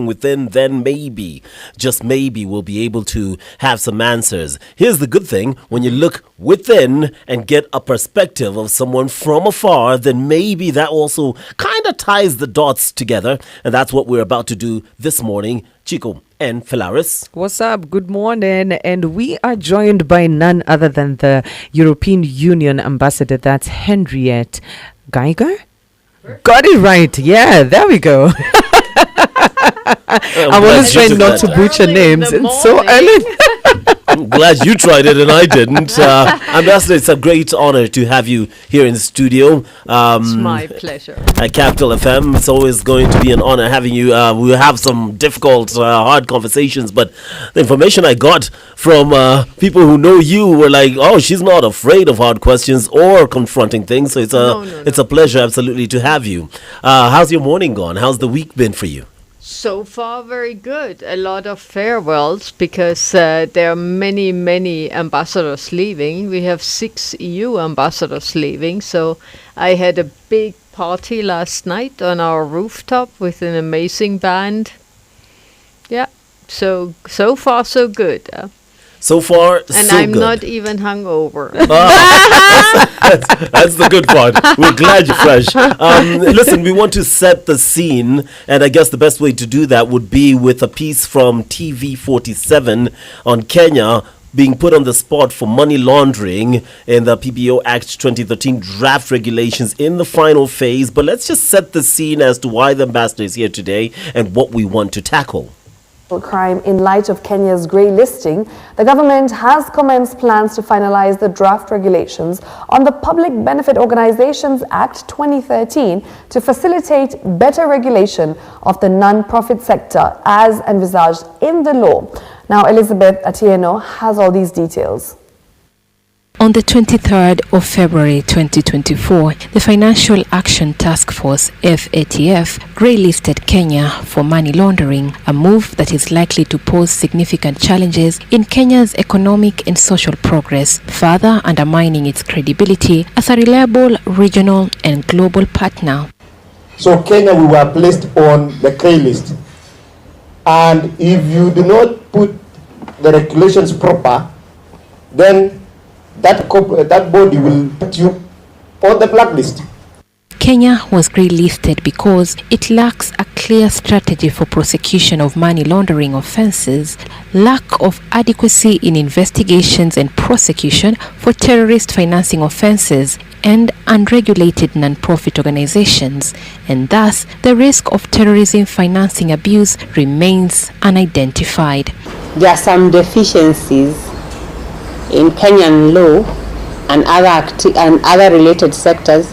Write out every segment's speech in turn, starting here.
within, then maybe, just maybe, we'll be able to have some answers. Here's the good thing: when you look within and get a perspective of someone from afar, then maybe that also kind of ties the dots together. And that's what we're about to do this morning. Chico and Phalaris. What's up? Good morning. And we are joined by none other than the European Union Ambassador. That's Henriette Geiger. Got it right. Yeah, there we go. I'm always trying not to butcher names. It's so early. I'm glad you tried it and I didn't. Ambassador, it's a great honor to have you here in the studio. It's my pleasure. At Capital FM, it's always going to be an honor having you. We'll have some difficult, hard conversations, but the information I got from people who know you were like, oh, she's not afraid of hard questions or confronting things. So it's a pleasure, absolutely, to have you. How's your morning gone? How's the week been for you? So far, very good. A lot of farewells because there are many ambassadors leaving. We have 6 EU ambassadors leaving. So I had a big party last night on our rooftop with an amazing band. Yeah, so far so good. So far, and so I'm good. not even hungover. That's the good part. We're glad you're fresh. Listen, we want to set the scene, and I guess the best way to do that would be with a piece from TV47 on Kenya being put on the spot for money laundering in the PBO Act 2013 draft regulations in the final phase. But let's just set the scene as to why the ambassador is here today and what we want to tackle. Crime in light of Kenya's grey listing, the government has commenced plans to finalize the draft regulations on the Public Benefit Organizations Act 2013 to facilitate better regulation of the non-profit sector as envisaged in the law. Now, Elizabeth Atieno has all these details. On the 23rd of February 2024, the Financial Action Task Force, FATF, grey-listed Kenya for money laundering, a move that is likely to pose significant challenges in Kenya's economic and social progress, further undermining its credibility as a reliable regional and global partner. So Kenya, we were placed on the grey list. And if you do not put the regulations proper, then that body will put you on the blacklist. Kenya was grey-listed because it lacks a clear strategy for prosecution of money laundering offences, lack of adequacy in investigations and prosecution for terrorist financing offences, and unregulated non-profit organizations, and thus the risk of terrorism financing abuse remains unidentified. There are some deficiencies in Kenyan law and other related sectors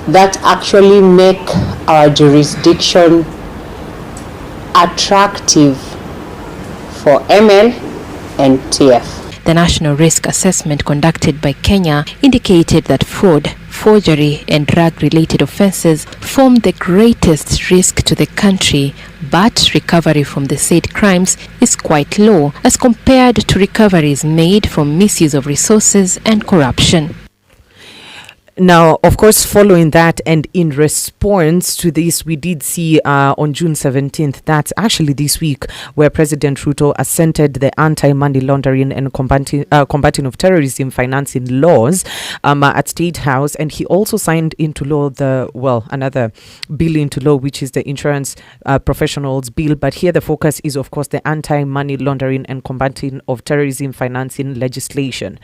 that actually make our jurisdiction attractive for ML and TF. The National Risk Assessment conducted by Kenya indicated that fraud, forgery and drug-related offences form the greatest risk to the country, but recovery from the said crimes is quite low as compared to recoveries made from misuse of resources and corruption. Now, of course, following that and in response to this, we did see on June 17th, that's actually this week, where President Ruto assented the anti-money laundering and combating of terrorism financing laws at State House. And he also signed into law another bill into law, which is the Insurance Professionals Bill. But here the focus is, of course, the anti-money laundering and combating of terrorism financing legislation.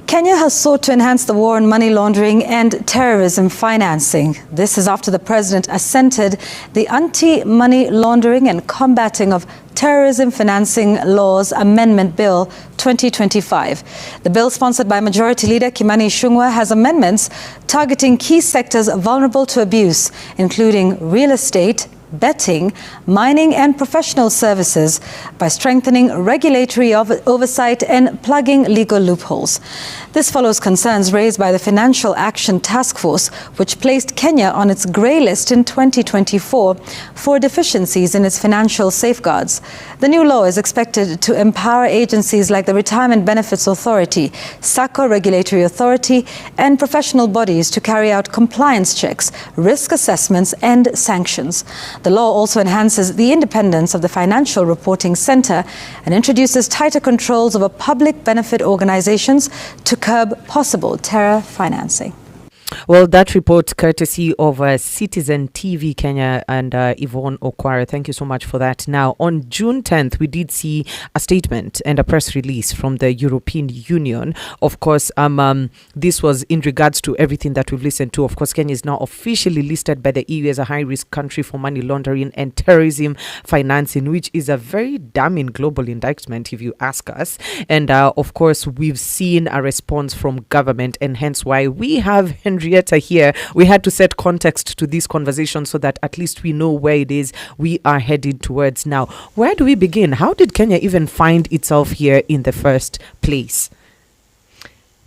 Kenya has sought to enhance the war on money laundering and terrorism financing. This is after the president assented the Anti-Money Laundering and Combating of Terrorism Financing Laws Amendment Bill 2025. The bill, sponsored by Majority Leader Kimani Ichung'wah, has amendments targeting key sectors vulnerable to abuse, including real estate, betting, mining and professional services by strengthening regulatory oversight and plugging legal loopholes. This follows concerns raised by the Financial Action Task Force, which placed Kenya on its grey list in 2024 for deficiencies in its financial safeguards. The new law is expected to empower agencies like the Retirement Benefits Authority, SACCO Regulatory Authority, and professional bodies to carry out compliance checks, risk assessments, and sanctions. The law also enhances the independence of the Financial Reporting Centre and introduces tighter controls over public benefit organizations to curb possible terror financing. Well, that report courtesy of Citizen TV Kenya and Yvonne Okwara. Thank you so much for that. Now, on June 10th, we did see a statement and a press release from the European Union. Of course, this was in regards to everything that we've listened to. Of course, Kenya is now officially listed by the EU as a high-risk country for money laundering and terrorism financing, which is a very damning global indictment, if you ask us. And of course, we've seen a response from government, and hence why we have Henriette here. We had to set context to this conversation so that at least we know where it is we are heading towards. Now, where do we begin? How did Kenya even find itself here in the first place?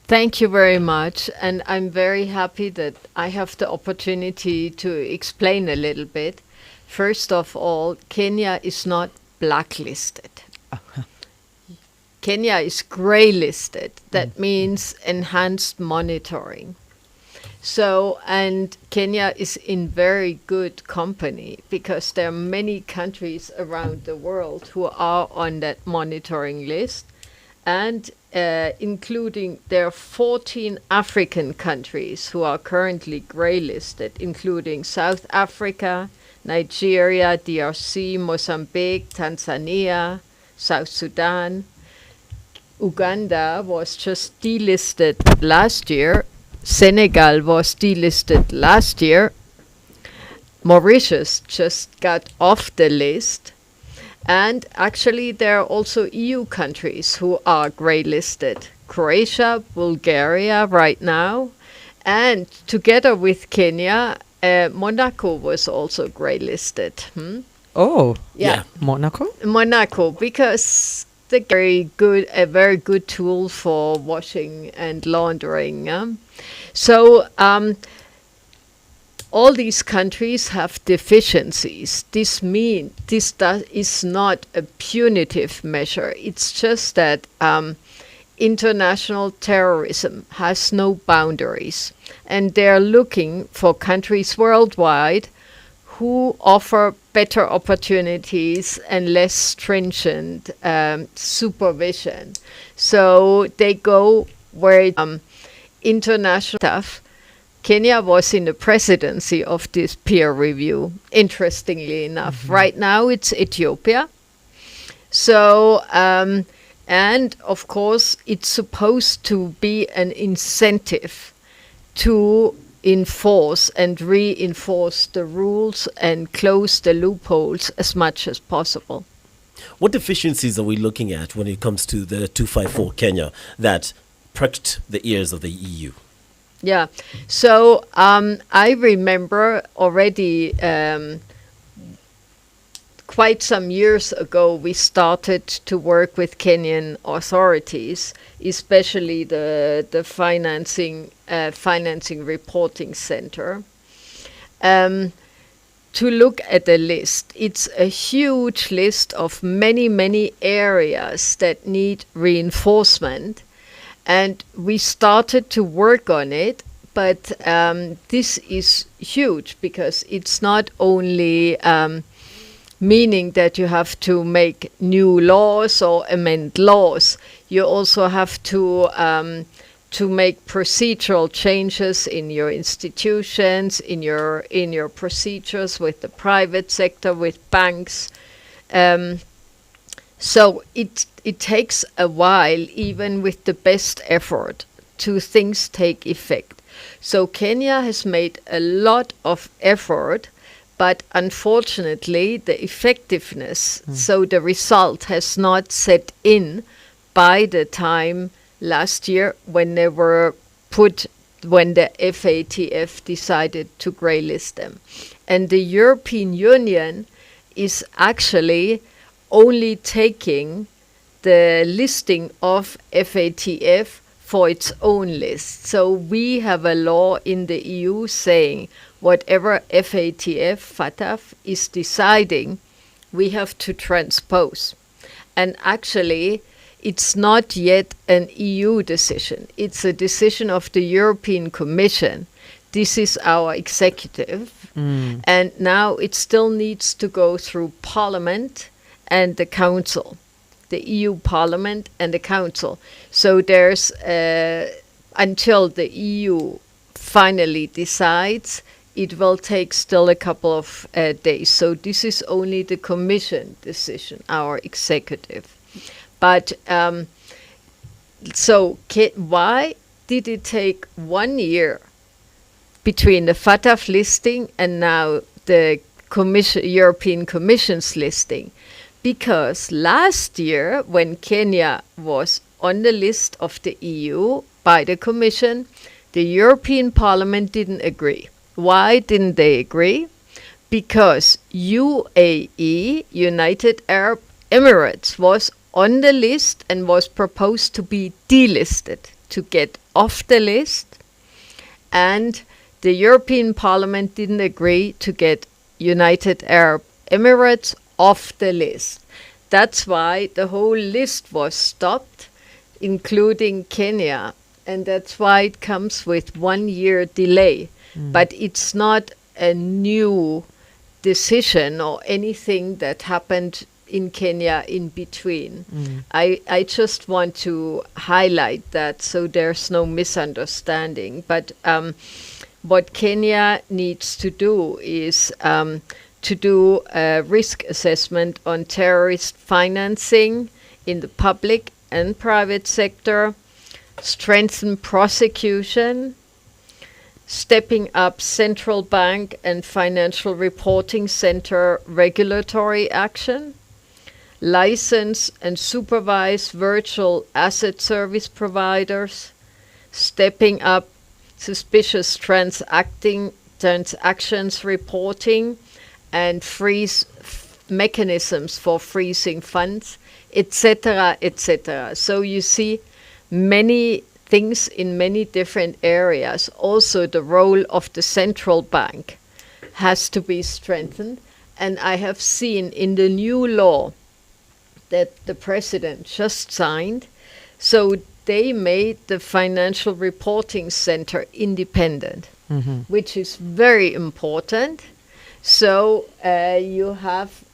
Thank you very much. And I'm very happy that I have the opportunity to explain a little bit. First of all, Kenya is not blacklisted. Kenya is grey listed. That means enhanced monitoring. So, and Kenya is in very good company because there are many countries around the world who are on that monitoring list, and including there are 14 African countries who are currently grey listed, including South Africa, Nigeria, DRC, Mozambique, Tanzania, South Sudan. Uganda was just delisted last year. Senegal was delisted last year. Mauritius just got off the list. And actually, there are also EU countries who are grey listed. Croatia, Bulgaria right now. And together with Kenya, Monaco was also grey listed. Oh, yeah. Monaco? Monaco, because a very good tool for washing and laundering. So all these countries have deficiencies. This is not a punitive measure. It's just that international terrorism has no boundaries, and they're looking for countries worldwide who offer better opportunities and less stringent supervision. So they go where international stuff. Kenya was in the presidency of this peer review, interestingly enough. Mm-hmm. Right now it's Ethiopia. So, and of course, it's supposed to be an incentive to enforce and reinforce the rules and close the loopholes as much as possible. What deficiencies are we looking at when it comes to the 254 Kenya that pricked the ears of the EU? Yeah, so I remember already quite some years ago we started to work with Kenyan authorities, especially the financing reporting center, to look at the list. It's a huge list of many areas that need reinforcement. And we started to work on it, but this is huge because it's not only meaning that you have to make new laws or amend laws. You also have to make procedural changes in your institutions, in your procedures with the private sector, with banks. So it takes a while, even with the best effort, to things take effect. So Kenya has made a lot of effort, but unfortunately the effectiveness, so the result has not set in by the time last year when they were when the FATF decided to grey list them. And the European Union is actually only taking the listing of FATF for its own list. So we have a law in the EU saying whatever FATF is deciding, we have to transpose. And actually, it's not yet an EU decision. It's a decision of the European Commission. This is our executive. And now it still needs to go through Parliament and the Council, the EU Parliament and the Council. So there's, until the EU finally decides, it will take still a couple of days. So this is only the Commission decision, our executive. But why did it take 1 year between the FATF listing and now the European Commission's listing? Because last year, when Kenya was on the list of the EU by the Commission, the European Parliament didn't agree. Why didn't they agree? Because UAE, United Arab Emirates, was on the list and was proposed to be delisted, to get off the list. And the European Parliament didn't agree to get United Arab Emirates off the list. That's why the whole list was stopped, including Kenya. And that's why it comes with 1 year delay. But it's not a new decision or anything that happened in Kenya in between. I just want to highlight that so there's no misunderstanding. But what Kenya needs to do is to do a risk assessment on terrorist financing in the public and private sector, strengthen prosecution, stepping up central bank and financial reporting center regulatory action, license and supervise virtual asset service providers, stepping up suspicious transactions reporting and freeze mechanisms for freezing funds, etc., etc. So you see many things in many different areas. Also, the role of the central bank has to be strengthened. And I have seen in the new law that the president just signed, so they made the Financial Reporting Center independent, which is very important. So you have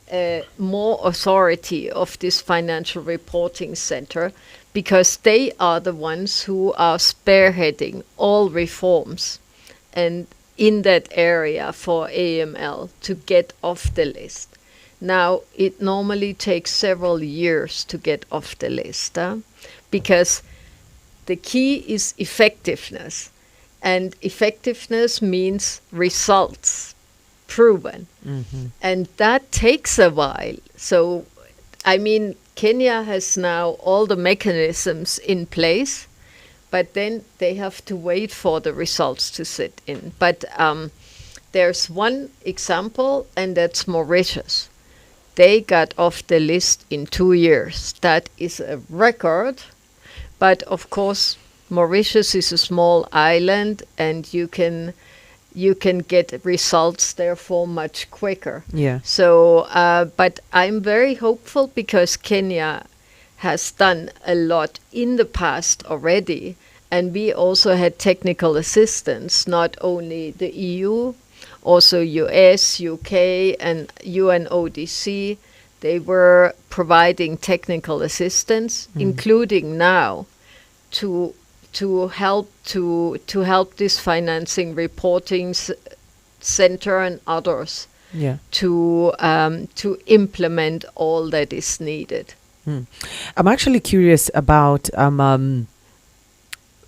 more authority of this Financial Reporting Center, because they are the ones who are spearheading all reforms and in that area for AML to get off the list. Now, it normally takes several years to get off the list, because the key is effectiveness. And effectiveness means results, proven. And that takes a while. So, I mean, Kenya has now all the mechanisms in place, but then they have to wait for the results to sit in. But there's one example, and that's Mauritius. They got off the list in 2 years. That is a record. But of course, Mauritius is a small island, and you can get results therefore much quicker. Yeah. So, but I'm very hopeful because Kenya has done a lot in the past already, and we also had technical assistance, not only the EU, also US, UK, and UNODC. They were providing technical assistance, including now to help this financing reporting center and others to implement all that is needed. I'm actually curious about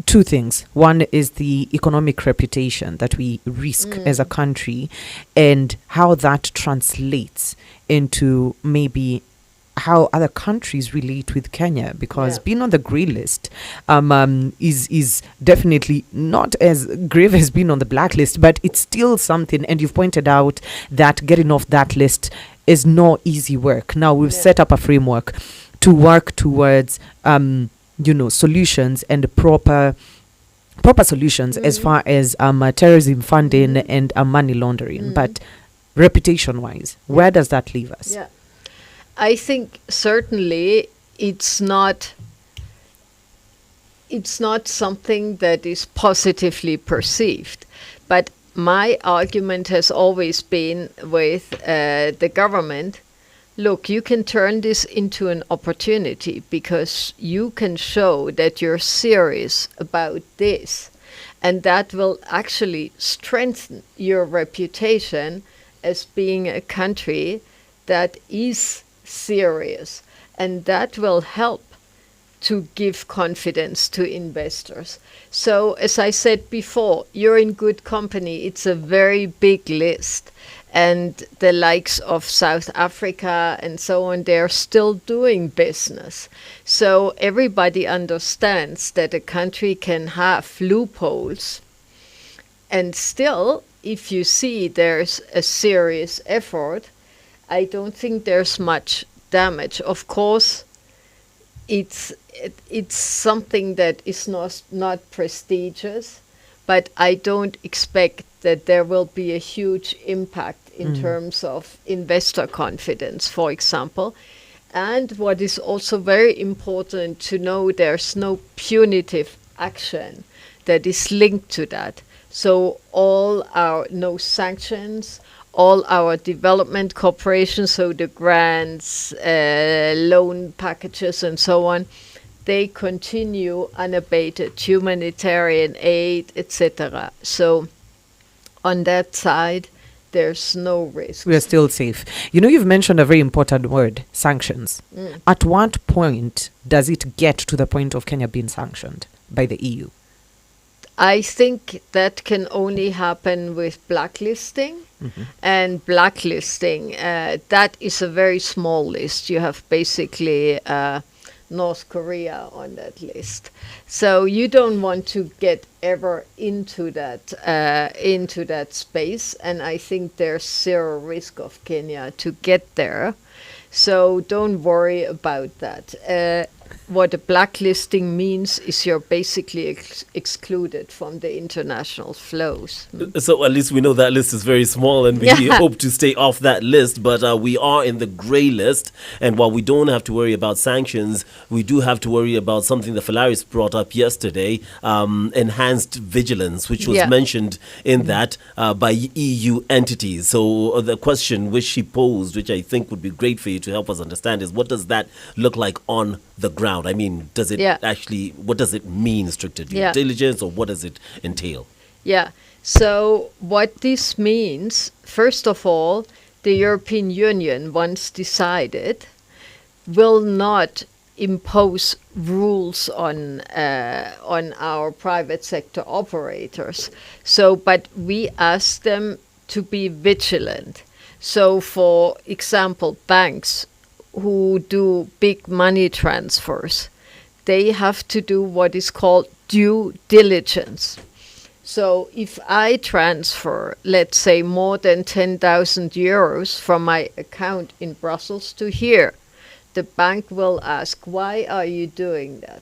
two things. One is the economic reputation that we risk as a country, and how that translates into maybe how other countries relate with Kenya, because being on the grey list is definitely not as grave as being on the blacklist, but it's still something. And you've pointed out that getting off that list is no easy work. Now we've set up a framework to work towards solutions and proper solutions as far as terrorism funding and money laundering. But reputation wise, where does that leave us? I think certainly it's not something that is positively perceived, but my argument has always been with the government, look, you can turn this into an opportunity because you can show that you're serious about this. And that will actually strengthen your reputation as being a country that is serious. And that will help to give confidence to investors. So, as I said before, you're in good company. It's a very big list. And the likes of South Africa and so on, they're still doing business. So everybody understands that a country can have loopholes. And still, if you see there's a serious effort, I don't think there's much damage. Of course, it's something that is not prestigious, but I don't expect that there will be a huge impact in terms of investor confidence, for example. And what is also very important to know, there's no punitive action that is linked to that. So no sanctions, all our development cooperation, so the grants, loan packages and so on, they continue unabated, humanitarian aid, etc. So on that side, there's no risk. We are still safe. You know, you've mentioned a very important word, sanctions. At what point does it get to the point of Kenya being sanctioned by the EU? I think that can only happen with blacklisting. And blacklisting, that is a very small list. You have basically North Korea on that list. So you don't want to get ever into that space. And I think there's zero risk of Kenya to get there. So don't worry about that. What a blacklisting means is you're basically excluded from the international flows. So at least we know that list is very small, and we hope to stay off that list. But we are in the grey list, and while we don't have to worry about sanctions, we do have to worry about something that Phalaris brought up yesterday, enhanced vigilance, which was mentioned in that by EU entities. So the question which she posed, which I think would be great for you to help us understand, is what does that look like on the ground? I mean, does it actually, what does it mean, stricter due diligence, or what does it entail? Yeah, so what this means, first of all, the European Union, once decided, will not impose rules on our private sector operators. So, but we ask them to be vigilant. So, for example, banks who do big money transfers, they have to do what is called due diligence. So if I transfer, let's say, more than 10,000 euros from my account in Brussels to here, the bank will ask, why are you doing that?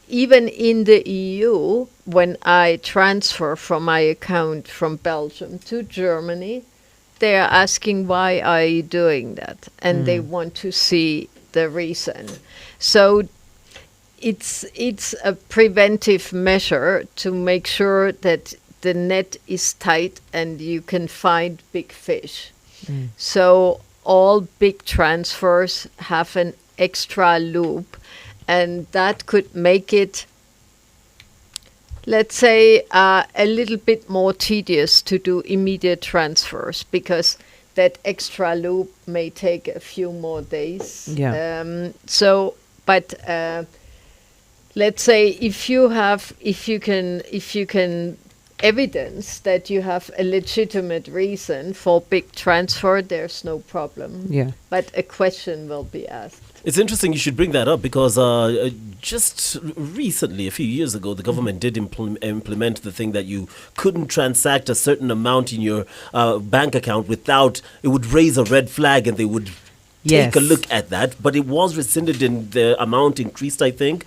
Even in the EU, when I transfer from my account from Belgium to Germany, they are asking, why are you doing that? And they want to see the reason. So it's a preventive measure to make sure that the net is tight and you can find big fish. So all big transfers have an extra loop, and that could make it, let's say, a little bit more tedious to do immediate transfers, because that extra loop may take a few more days. Let's say if you can evidence that you have a legitimate reason for big transfer, there's no problem. But a question will be asked. It's interesting you should bring that up, because just recently, a few years ago, the government did implement the thing that you couldn't transact a certain amount in your bank account without, it would raise a red flag and they would take a look at that. But it was rescinded and the amount increased, I think.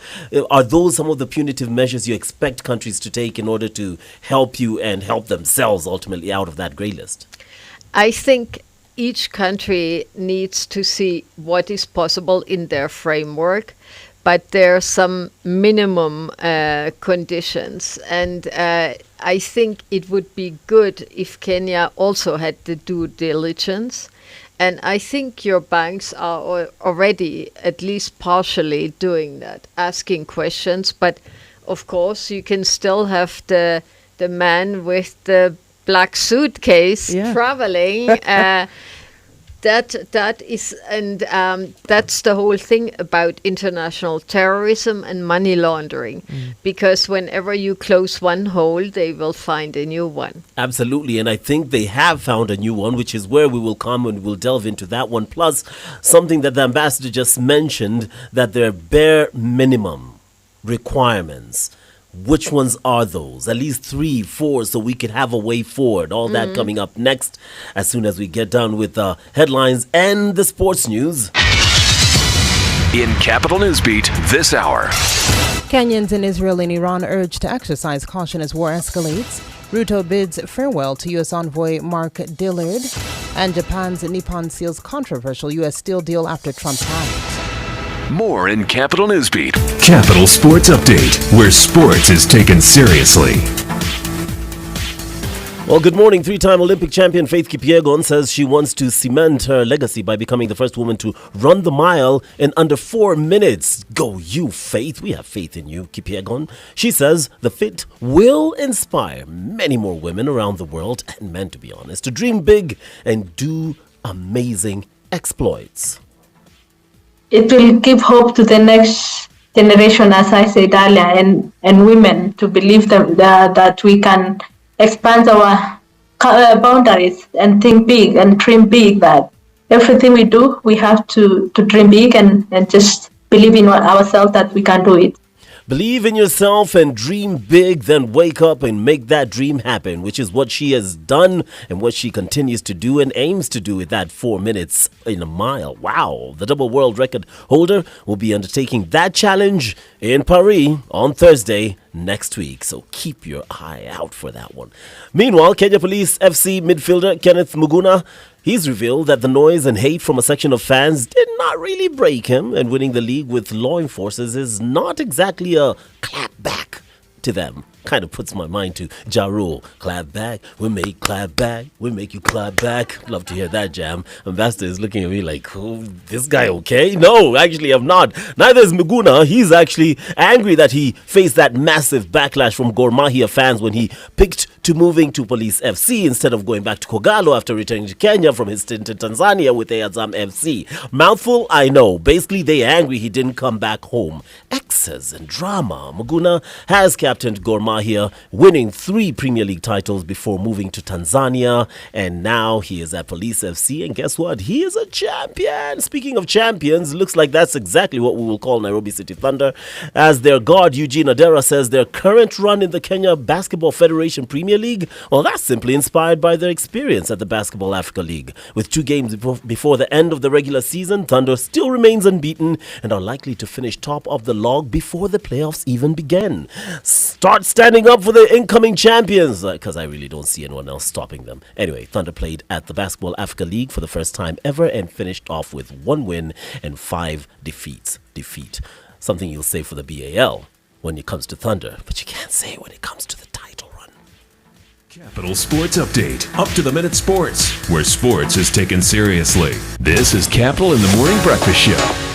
Are those some of the punitive measures you expect countries to take in order to help you and help themselves ultimately out of that grey list? I think each country needs to see what is possible in their framework, but there are some minimum conditions. And I think it would be good if Kenya also had the due diligence. And I think your banks are already at least partially doing that, asking questions. But of course, you can still have the man with the black suitcase traveling. That is, and that's the whole thing about international terrorism and money laundering, because whenever you close one hole, they will find a new one. Absolutely, and I think they have found a new one, which is where we will come and we'll delve into that one. Plus, something that the ambassador just mentioned, that there are bare minimum requirements. Which ones are those? At least 3, 4, so we could have a way forward. All that coming up next, as soon as we get done with the headlines and the sports news. In Capital Newsbeat this hour. Kenyans in Israel and Iran urged to exercise caution as war escalates. Ruto bids farewell to U.S. envoy Mark Dillard. And Japan's Nippon seals controversial U.S. steel deal after Trump panicked. More in Capital Newsbeat. Capital Sports Update, where sports is taken seriously. Well, good morning. 3-time Olympic champion Faith Kipyegon says she wants to cement her legacy by becoming the first woman to run the mile in under 4 minutes. Go you, Faith. We have faith in you, Kipyegon. She says the feat will inspire many more women around the world, and men, to be honest, to dream big and do amazing exploits. It will give hope to the next generation, as I said earlier, and women to believe that we can expand our boundaries and think big and dream big, that everything we do, we have to dream big and just believe in ourselves that we can do it. Believe in yourself and dream big, then wake up and make that dream happen, which is what she has done and what she continues to do and aims to do with that 4 minutes in a mile. Wow. The double world record holder will be undertaking that challenge in Paris on Thursday next week. So keep your eye out for that one. Meanwhile, Kenya Police FC midfielder Kenneth Muguna, he's revealed that the noise and hate from a section of fans did not really break him, and winning the league with law enforcers is not exactly a clap back to them. Kind of puts my mind to Ja Rule. Clap back, we make clap back, we make you clap back. Love to hear that jam. Ambassador is looking at me like, oh, this guy okay? No, actually I'm not. Neither is Muguna. He's actually angry that he faced that massive backlash from Gor Mahia fans when he picked to moving to Police FC instead of going back to Kogalo after returning to Kenya from his stint in Tanzania with Azam FC. Mouthful, I know. Basically, they're angry he didn't come back home. Excess and drama. Muguna has captained Gor Mahia, winning 3 Premier League titles before moving to Tanzania, and now he is at Police FC, and guess what? He is a champion. Speaking of champions, looks like that's exactly what we will call Nairobi City Thunder, as their guard Eugene Adera says their current run in the Kenya Basketball Federation Premier League, well, that's simply inspired by their experience at the Basketball Africa League. With 2 games before the end of the regular season, Thunder still remains unbeaten and are likely to finish top of the log before the playoffs even begin. Start standing up for the incoming champions, because I really don't see anyone else stopping them. Anyway, Thunder played at the Basketball Africa League for the first time ever and finished off with 1 win and 5 defeats. Something you'll say for the BAL when it comes to Thunder, but you can't say when it comes to the title run. Capital Sports Update, up-to-the-minute sports, where sports is taken seriously. This is Capital in the Morning Breakfast Show.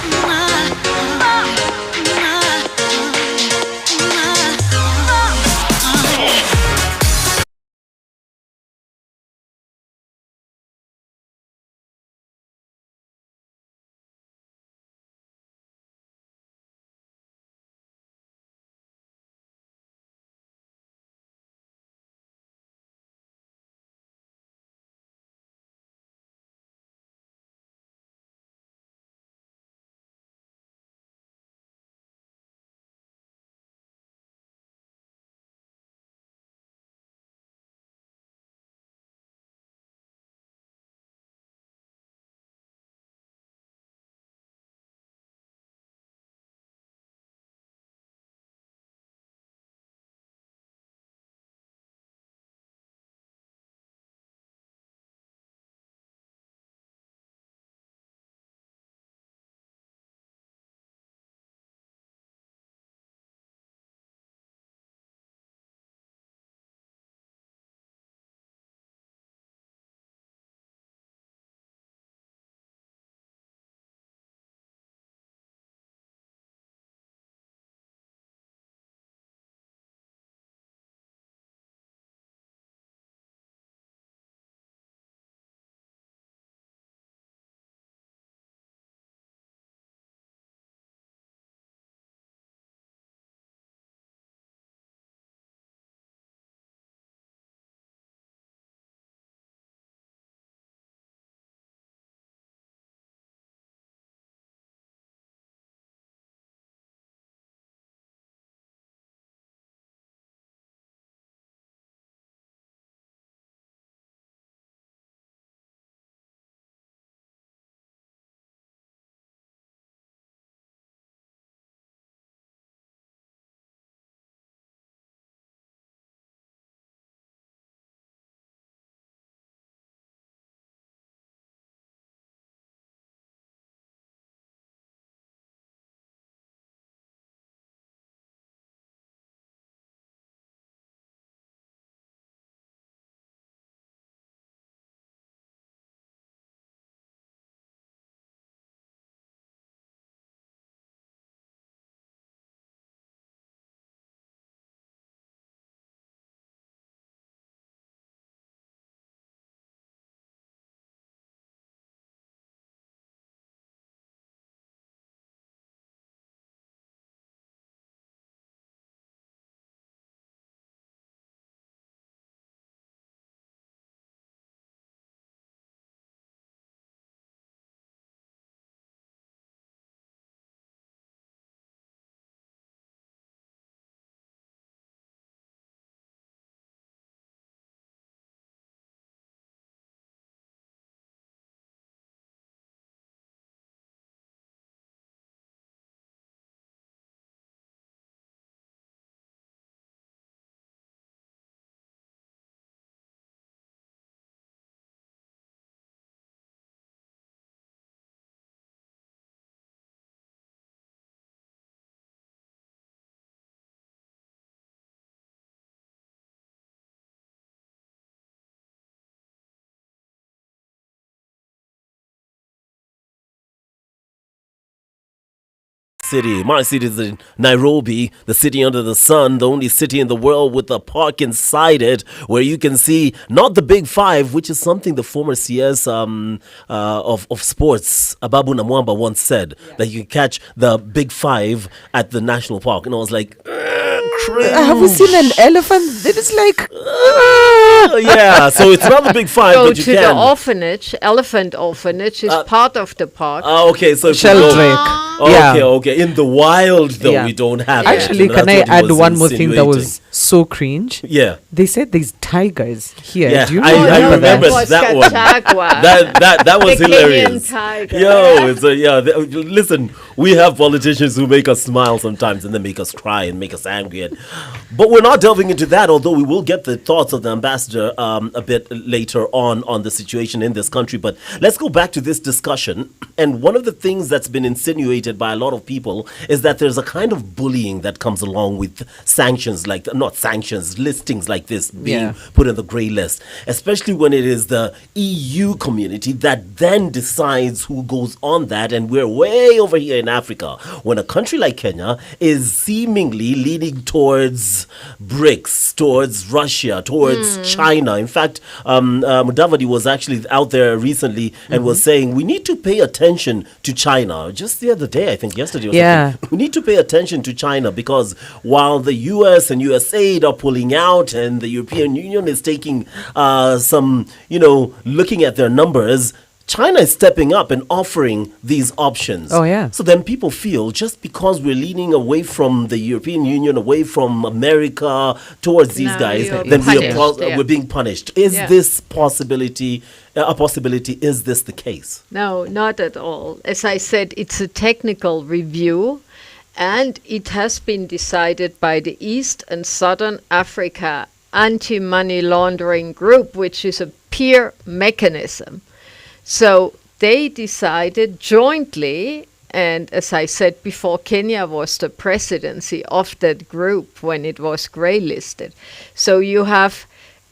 city. My city is in Nairobi, the city under the sun, the only city in the world with a park inside it where you can see not the Big Five, which is something the former CS of sports, Ababu Namwamba, once said, that you can catch the Big Five at the national park. And I was like, have you seen an elephant? It is like... yeah, so it's not the Big Five, Go but you to can. the orphanage. Elephant orphanage is part of the park. Okay, so if you Sheldrake. go- Yeah. okay. In the wild, though, Yeah. we don't have Actually, it. And can I that's what he add was one more thing that was insinuating. so cringe? Yeah. They said there's tigers here. Yeah, Do you I remember that? remember that one. That was The hilarious. Kenyan tiger. Yo, it's listen, we have politicians who make us smile sometimes and then make us cry and make us angry. But we're not delving into that, although we will get the thoughts of the ambassador a bit later on the situation in this country. But let's go back to this discussion. And one of the things that's been insinuated by a lot of people is that there's a kind of bullying that comes along with sanctions, listings like this being put on the grey list, especially when it is the EU community that then decides who goes on that. And we're way over here in Africa when a country like Kenya is seemingly leaning towards BRICS, towards Russia, towards China. In fact, Mudavadi was actually out there recently and was saying we need to pay attention to China. Just the other day, I think yesterday or something. We need to pay attention to China because while the US and USAID are pulling out and the European Union is taking looking at their numbers, China is stepping up and offering these options. Oh, yeah. So then people feel just because we're leaning away from the European Union, away from America, towards these guys, then we're being punished. Is this possibility a possibility? Is this the case? No, not at all. As I said, it's a technical review, and it has been decided by the East and Southern Africa Anti-Money Laundering Group, which is a peer mechanism. So they decided jointly, and as I said before, Kenya was the presidency of that group when it was grey listed. So you have,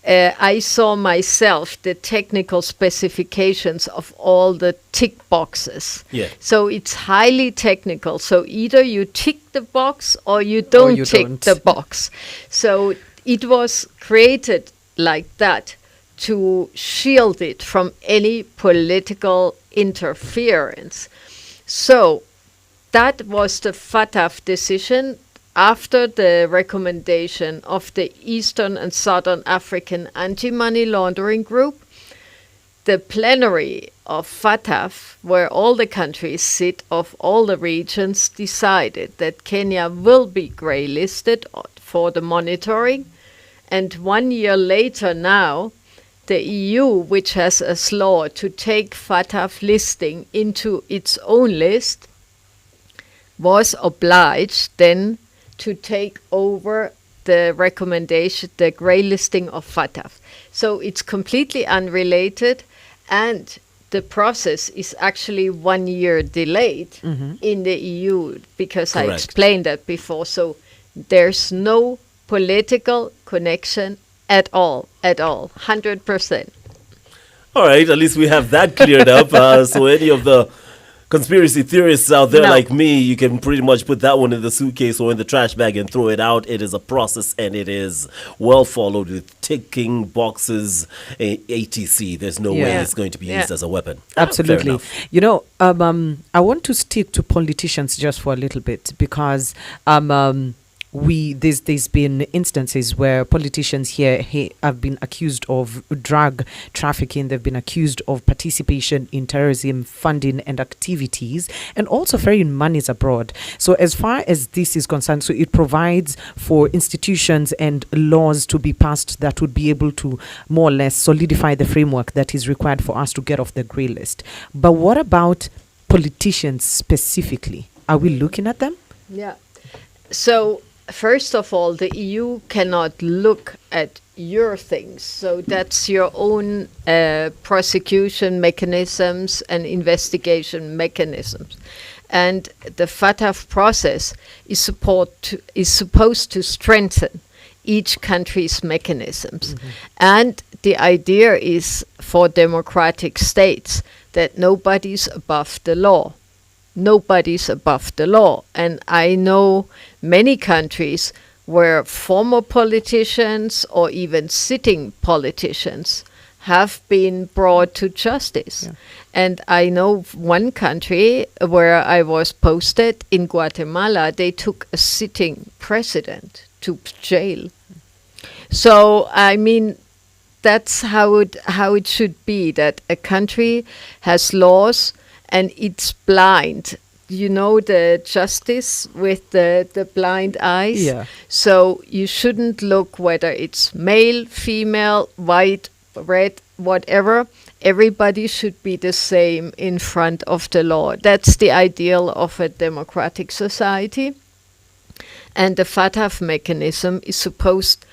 I saw myself the technical specifications of all the tick boxes. Yeah. So it's highly technical. So either you tick the box or you don't tick the box. So it was created like that to shield it from any political interference. So that was the FATF decision after the recommendation of the Eastern and Southern African Anti-Money Laundering Group. The plenary of FATF, where all the countries sit of all the regions, decided that Kenya will be grey listed for the monitoring. And 1 year later now, the EU, which has a law to take FATF listing into its own list, was obliged then to take over the recommendation, the grey listing of FATF. So it's completely unrelated, and the process is actually 1 year delayed in the EU, because I explained that before. So there's no political connection at all, 100%. All right, at least we have that cleared up. So any of the conspiracy theorists out there like me, you can pretty much put that one in the suitcase or in the trash bag and throw it out. It is a process, and it is well followed with ticking boxes, ATC. There's no way it's going to be used as a weapon. Absolutely. You know, I want to stick to politicians just for a little bit, because there's been instances where politicians here have been accused of drug trafficking. They've been accused of participation in terrorism funding and activities, and also ferrying monies abroad. So as far as this is concerned, so it provides for institutions and laws to be passed that would be able to more or less solidify the framework that is required for us to get off the grey list. But what about politicians specifically? Are we looking at them? Yeah. So first of all, the EU cannot look at your things. So that's your own prosecution mechanisms and investigation mechanisms. And the FATF process is supposed to strengthen each country's mechanisms. And the idea is for democratic states that nobody's above the law. nobody's above the law. And I know many countries where former politicians or even sitting politicians have been brought to justice. Yeah. And I know one country where I was posted in Guatemala, they took a sitting president to jail. So, I mean, that's how it should be, that a country has laws and it's blind. You know, the justice with the blind eyes. Yeah. So you shouldn't look whether it's male, female, white, red, whatever. Everybody should be the same in front of the law. That's the ideal of a democratic society. And the FATF mechanism is supposed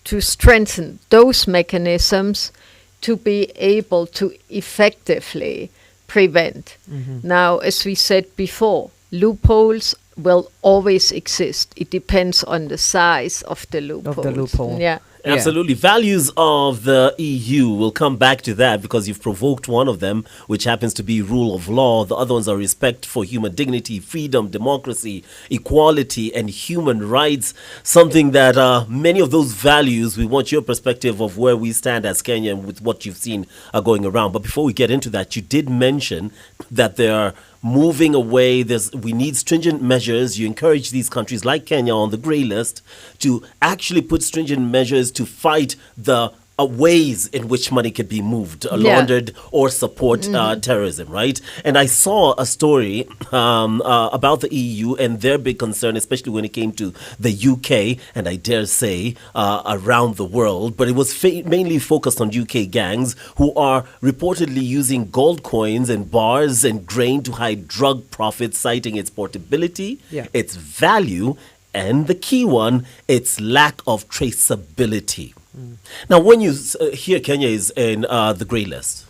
to strengthen those mechanisms to be able to effectively prevent. Now, as we said before, loopholes will always exist. It depends on the size of the loophole. Yeah. Absolutely. Values of the EU, we'll come back to that because you've provoked one of them, which happens to be rule of law. The other ones are respect for human dignity, freedom, democracy, equality, and human rights. Something that many of those values, we want your perspective of where we stand as Kenya and with what you've seen are going around. But before we get into that, you did mention that there are moving away. We need stringent measures. You encourage these countries like Kenya on the grey list to actually put stringent measures to fight the ways in which money could be moved, laundered, or support terrorism, right? And I saw a story about the EU and their big concern, especially when it came to the UK, and I dare say around the world, but it was mainly focused on UK gangs who are reportedly using gold coins and bars and grain to hide drug profits, citing its portability, its value, and the key one, its lack of traceability. Now, when you hear Kenya is in the grey list,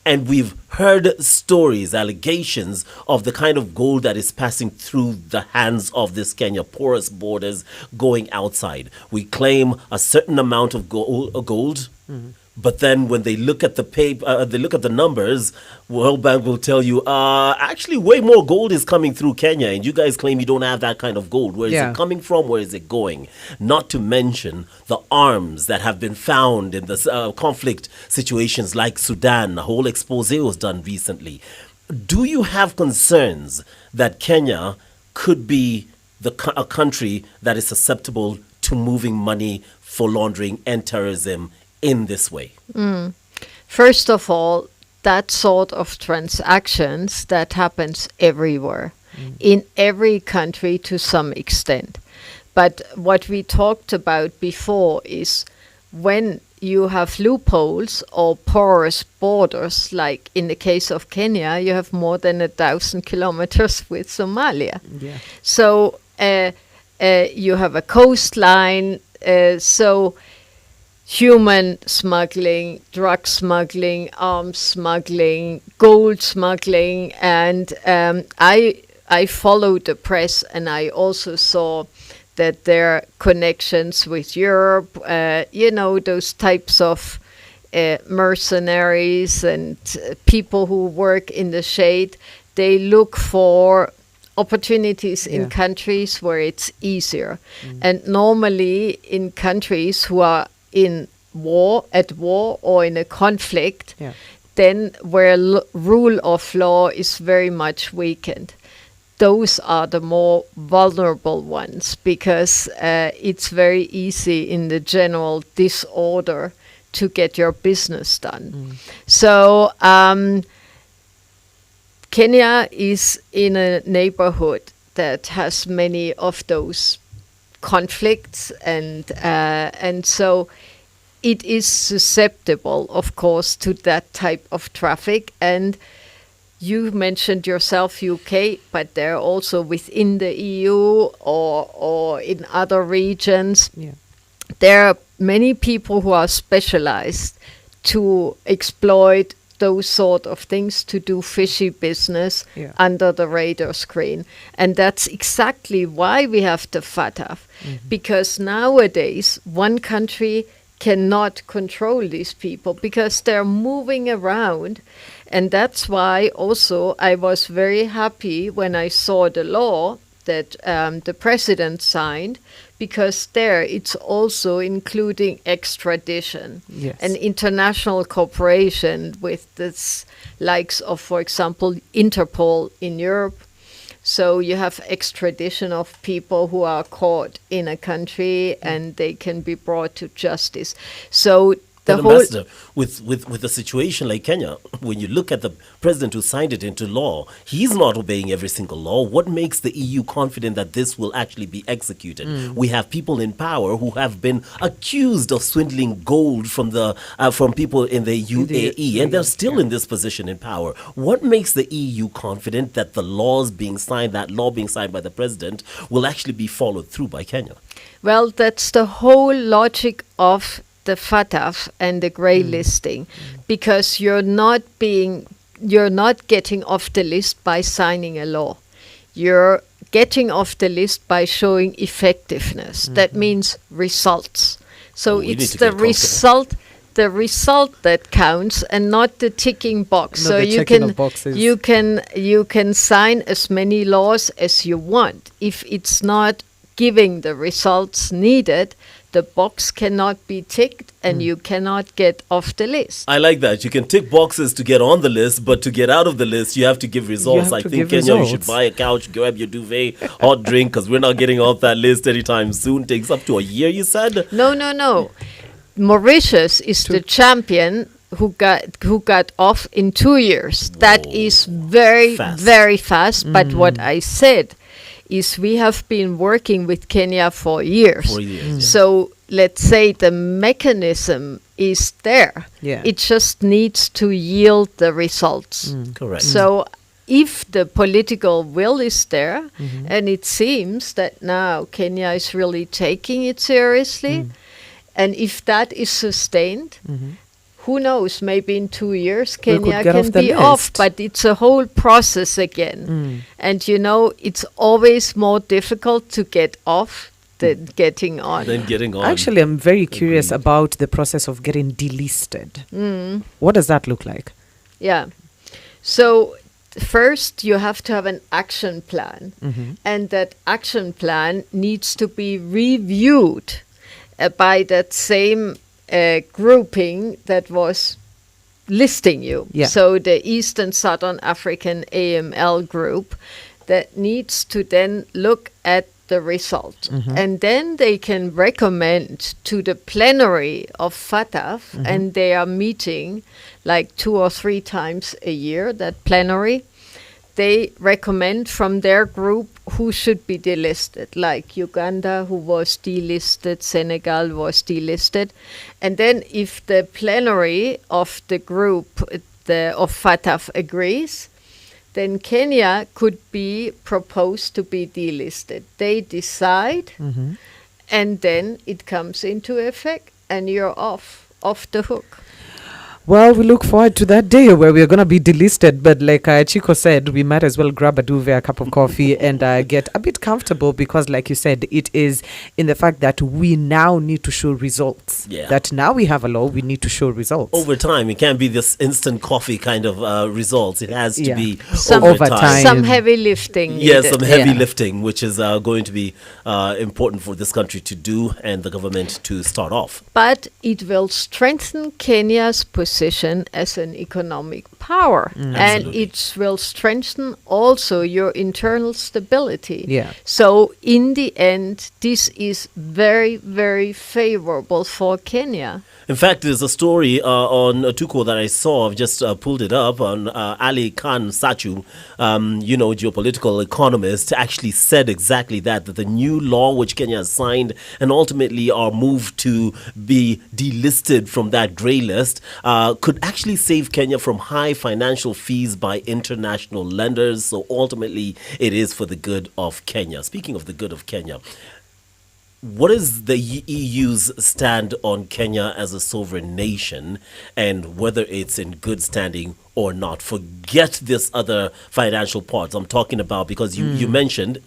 and we've heard stories, allegations of the kind of gold that is passing through the hands of this Kenya, porous borders going outside. We claim a certain amount of gold. But then when they look at the paper, they look at the numbers, World Bank will tell you, actually way more gold is coming through Kenya, and you guys claim you don't have that kind of gold. Where is it coming from? Where is it going? Not to mention the arms that have been found in the conflict situations like Sudan. A whole expose was done recently. Do you have concerns that Kenya could be a country that is susceptible to moving money for laundering and terrorism in this way? First of all, that sort of transactions, that happens everywhere, in every country to some extent. But what we talked about before is when you have loopholes or porous borders, like in the case of Kenya, you have more than 1,000 kilometers with Somalia. So you have a coastline, so human smuggling, drug smuggling, arms smuggling, gold smuggling, and I followed the press, and I also saw that there are connections with Europe, those types of mercenaries and people who work in the shade. They look for opportunities in countries where it's easier. And normally in countries who are at war or in a conflict, then where rule of law is very much weakened. Those are the more vulnerable ones because it's very easy in the general disorder to get your business done. So Kenya is in a neighborhood that has many of those conflicts, and so it is susceptible, of course, to that type of traffic. And you mentioned yourself UK, but they're also within the EU or in other regions. There are many people who are specialized to exploit those sort of things, to do fishy business under the radar screen. And that's exactly why we have the FATF, because nowadays one country cannot control these people because they're moving around And that's why also I was very happy when I saw the law that the president signed, because there it's also including extradition and international cooperation with the likes of, for example, Interpol in Europe. So you have extradition of people who are caught in a country and they can be brought to justice. So the whole Ambassador, with a situation like Kenya, when you look at the president who signed it into law, he's not obeying every single law. What makes the EU confident that this will actually be executed? We have people in power who have been accused of swindling gold from the from people in the UAE, and they're still in this position in power. What makes the EU confident that the laws being signed, that law being signed by the president, will actually be followed through by Kenya? Well, that's the whole logic of the FATF and the grey listing, because you're not getting off the list by signing a law. You're getting off the list by showing effectiveness. That means results. So it's the result that counts, and not the ticking box. So you can sign as many laws as you want. If it's not giving the results needed, the box cannot be ticked and you cannot get off the list. I like that. You can tick boxes to get on the list, but to get out of the list, you have to give results. I think, Kenya, you should buy a couch, grab your duvet, hot drink, because we're not getting off that list anytime soon. Takes up to a year, you said? No. Mauritius is the champion who got off in 2 years. Whoa. That is very fast. But what I said is we have been working with Kenya for years. So let's say the mechanism is there. It just needs to yield the results. Correct. So if the political will is there, and it seems that now Kenya is really taking it seriously, and if that is sustained, who knows, maybe in 2 years Kenya can be off, but it's a whole process again. And it's always more difficult to get off than getting on. Actually, I'm very curious about the process of getting delisted. What does that look like? Yeah. So first you have to have an action plan, and that action plan needs to be reviewed by that same grouping that was listing you. So the East and Southern African AML group that needs to then look at the result. And then they can recommend to the plenary of FATF, and they are meeting like 2 or 3 times a year, that plenary. They recommend from their group who should be delisted, like Uganda, who was delisted, Senegal was delisted. And then if the plenary of the group of FATF agrees, then Kenya could be proposed to be delisted. They decide, and then it comes into effect, and you're off the hook. Well, we look forward to that day where we're going to be delisted. But like Chico said, we might as well grab a duvet, a cup of coffee, and get a bit comfortable, because like you said, it is in the fact that we now need to show results. That now we have a law, we need to show results. Over time, it can't be this instant coffee kind of results. It has to be over time. Some heavy lifting. Yes, some heavy lifting, which is going to be important for this country to do and the government to start off. But it will strengthen Kenya's position as an economic power, and it will strengthen also your internal stability. So in the end, this is very, very favorable for Kenya. In fact, there's a story on Tuko that I saw. I've just pulled it up on Ali Khan Sachu, geopolitical economist, actually said exactly that the new law which Kenya has signed and ultimately are moved to be delisted from that grey list could actually save Kenya from high financial fees by international lenders. So ultimately, it is for the good of Kenya. Speaking of the good of Kenya, what is the EU's stand on Kenya as a sovereign nation, and whether it's in good standing or not? Forget this other financial parts I'm talking about, because you mentioned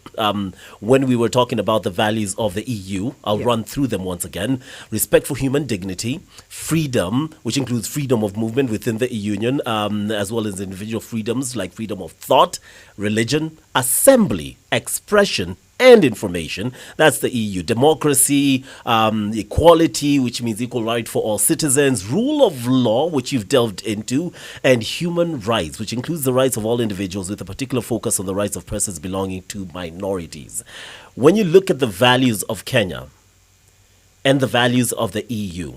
when we were talking about the values of the EU, I'll run through them once again: respect for human dignity, freedom, which includes freedom of movement within the Union, as well as individual freedoms like freedom of thought, religion, assembly, expression, and information. That's the EU. Democracy, equality, which means equal right for all citizens, rule of law, which you've delved into, and human rights, which includes the rights of all individuals with a particular focus on the rights of persons belonging to minorities. When you look at the values of Kenya and the values of the EU,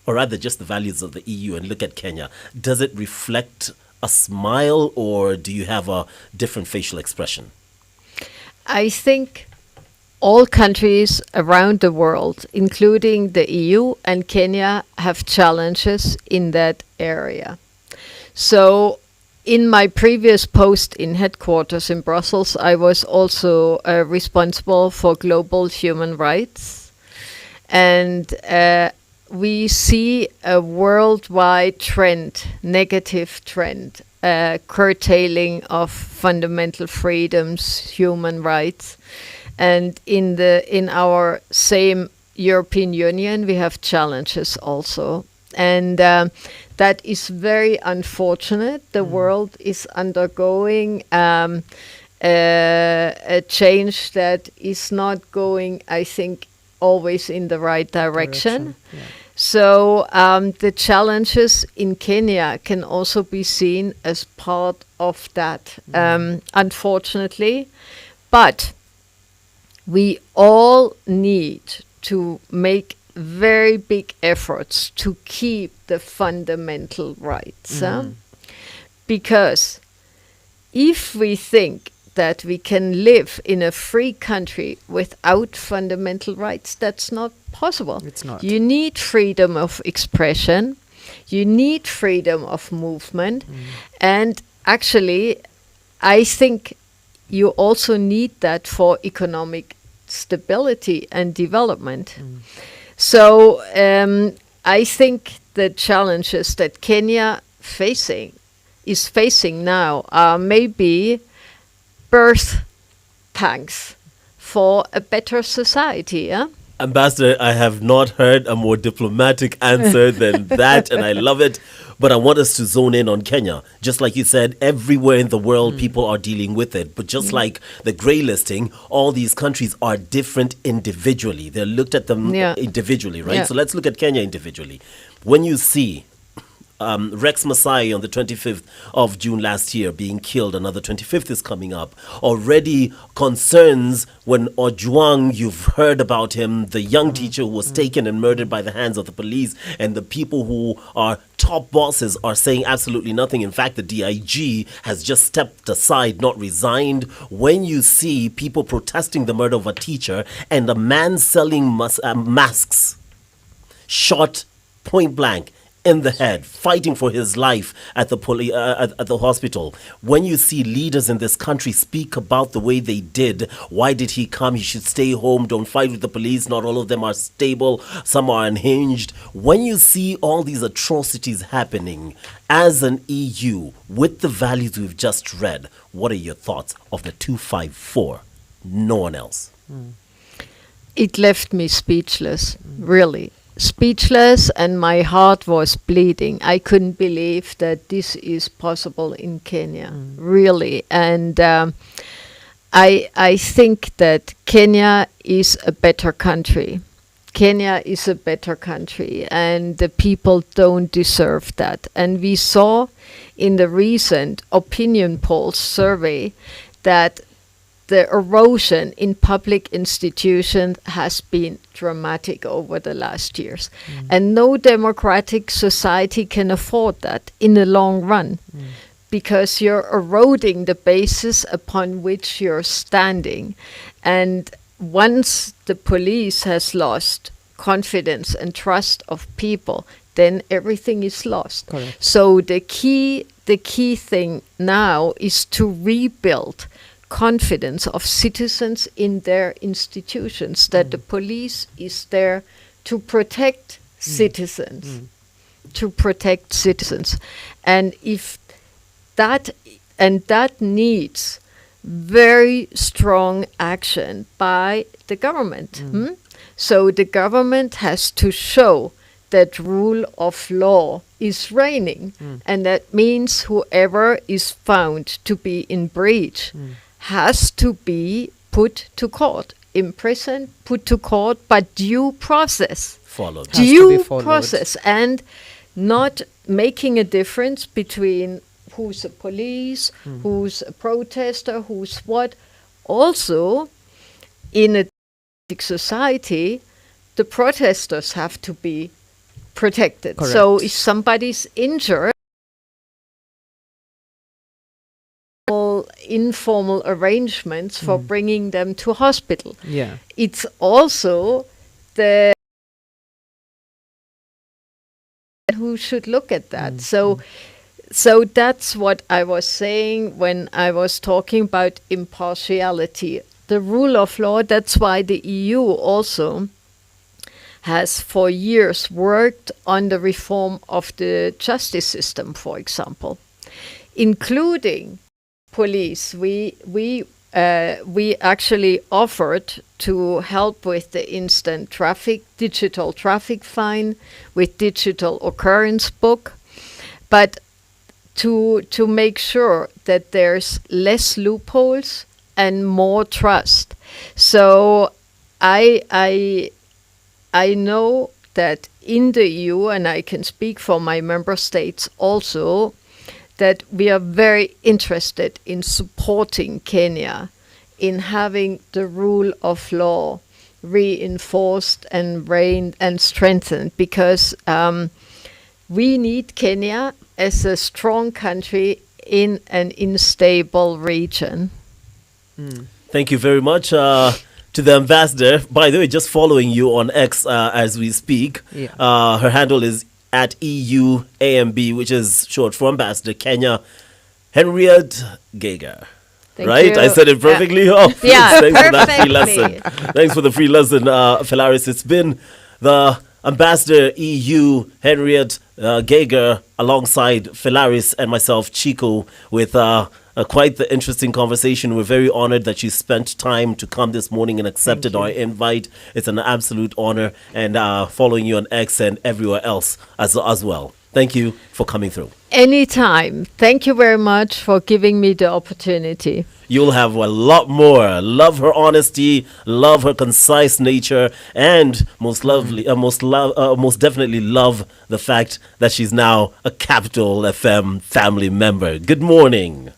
or rather just the values of the EU, and look at Kenya, does it reflect a smile, or do you have a different facial expression? I think all countries around the world, including the EU and Kenya, have challenges in that area. So in my previous post in headquarters in Brussels, I was also responsible for global human rights. And we see a worldwide trend, negative trend, curtailing of fundamental freedoms, human rights. And in our same European Union, we have challenges also. And that is very unfortunate. The world is undergoing a change that is not going, I think, always in the right direction. Yeah. So the challenges in Kenya can also be seen as part of that, unfortunately. But we all need to make very big efforts to keep the fundamental rights. Because if we think that we can live in a free country without fundamental rights, that's not possible. It's not. You need freedom of expression, you need freedom of movement, and actually I think you also need that for economic stability and development. So I think the challenges that Kenya is facing now are maybe birth pangs for a better society. Ambassador, I have not heard a more diplomatic answer than that, and I love it. But I want us to zone in on Kenya. Just like you said, everywhere in the world, people are dealing with it. But just like the grey listing, all these countries are different individually. They're looked at them individually, right? Yeah. So let's look at Kenya individually. When you see Rex Masai on the 25th of June last year being killed, another 25th is coming up. Already concerns when Ojwang, you've heard about him, the young teacher who was taken and murdered by the hands of the police, and the people who are top bosses are saying absolutely nothing. In fact, the DIG has just stepped aside, not resigned. When you see people protesting the murder of a teacher and a man selling masks shot point blank in the head, fighting for his life at the hospital. When you see leaders in this country speak about the way they did, why did he come? He should stay home. Don't fight with the police. Not all of them are stable. Some are unhinged. When you see all these atrocities happening as an EU with the values we've just read, what are your thoughts of the 254? No one else. It left me speechless, really. Speechless, and my heart was bleeding. I couldn't believe that this is possible in Kenya, really. And I think that Kenya is a better country. Kenya is a better country, and the people don't deserve that. And we saw in the recent opinion polls survey that the erosion in public institutions has been dramatic over the last years. And no democratic society can afford that in the long run, because you're eroding the basis upon which you're standing. And once the police has lost confidence and trust of people, then everything is lost. Correct. So the key thing now is to rebuild confidence of citizens in their institutions, that the police is there to protect citizens, and if that needs very strong action by the government. So the government has to show that rule of law is reigning, and that means whoever is found to be in breach has to be put to court, imprisoned, put to court, but due process. Followed. Due process, and not making a difference between who's a police, who's a protester, who's what. Also, in a society, the protesters have to be protected. Correct. So if somebody's injured, all informal arrangements for bringing them to hospital. Yeah. It's also the who should look at that. So that's what I was saying when I was talking about impartiality. The rule of law, that's why the EU also has for years worked on the reform of the justice system, for example, including police. We actually offered to help with the instant digital traffic fine, with digital occurrence book, but to make sure that there's less loopholes and more trust. So I know that in the EU, and I can speak for my member states also, that we are very interested in supporting Kenya in having the rule of law reinforced and reigned and strengthened, because we need Kenya as a strong country in an unstable region. Thank you very much to the ambassador. By the way, just following you on X as we speak. Yeah. Her handle is at EUAMB, which is short for Ambassador Kenya Henriette Geiger. Thank Right? you. I said it perfectly? Oh, Yeah, thanks for that free perfectly. lesson. Thanks for the free lesson, Philaris. It's been the Ambassador EU Henriette Geiger alongside Philaris and myself, Chico, with quite the interesting conversation. We're very honored that you spent time to come this morning and accepted our invite. It's an absolute honor, and following you on X and everywhere else as well. Thank you for coming through. Anytime. Thank you very much for giving me the opportunity. You'll have a lot more. Love her honesty, love her concise nature, and most definitely love the fact that she's now a Capital FM family member. Good morning.